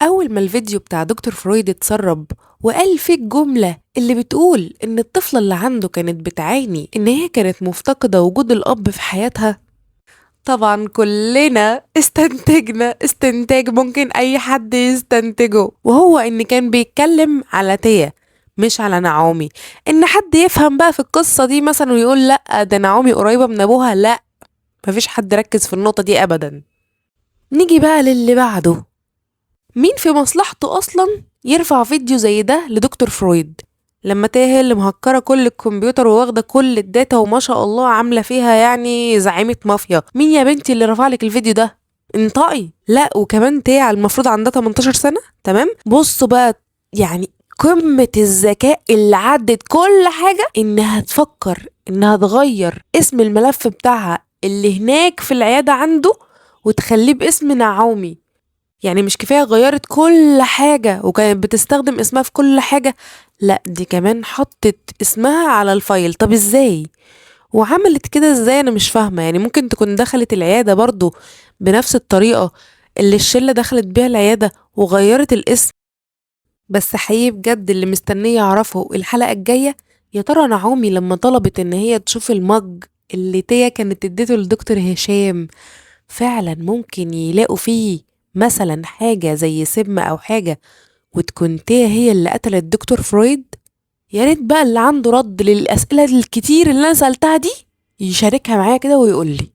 أول ما الفيديو بتاع دكتور فرويد اتسرب وقال فيه الجملة اللي بتقول إن الطفلة اللي عنده كانت بتعاني إن هي كانت مفتقدة وجود الأب في حياتها، طبعا كلنا استنتجنا استنتاج ممكن أي حد يستنتجه، وهو إن كان بيتكلم على تيا مش على نعومي. إن حد يفهم بقى في القصة دي مثلا ويقول لأ ده نعومي قريبة من أبوها، لأ، مفيش حد ركز في النقطة دي أبدا. نيجي بقى للي بعده. مين في مصلحته أصلا يرفع فيديو زي ده لدكتور فرويد لما تاهي اللي مهكرة كل الكمبيوتر وواخدة كل الداتا وما شاء الله عاملة فيها يعني زعيمة مافيا؟ مين يا بنتي اللي رفع لك الفيديو ده؟ انطقي. لا وكمان تاهي المفروض عندها 18 سنة. تمام، بصوا بقى، يعني قمة الذكاء اللي عدت كل حاجة انها تفكر انها تغير اسم الملف بتاعها اللي هناك في العيادة عنده وتخليه باسم نعومي. يعني مش كفاية غيرت كل حاجة وكانت بتستخدم اسمها في كل حاجة، لا دي كمان حطت اسمها على الفايل. طب ازاي؟ وعملت كده ازاي؟ انا مش فاهمة. يعني ممكن تكون دخلت العيادة برضو بنفس الطريقة اللي الشلة دخلت بيها العيادة وغيرت الاسم. بس حقيقي بجد اللي مستنية اعرفه الحلقة الجاية، يا ترى نعومي لما طلبت ان هي تشوف المج اللي تيا كانت اديته لدكتور هشام فعلا ممكن يلاقوا فيه مثلا حاجة زي سم أو حاجة، وتكون تيا هي اللي قتلت دكتور فرويد؟ يا ريت بقى اللي عنده رد للأسئلة الكتير اللي أنا سألتها دي يشاركها معايا كده ويقولي.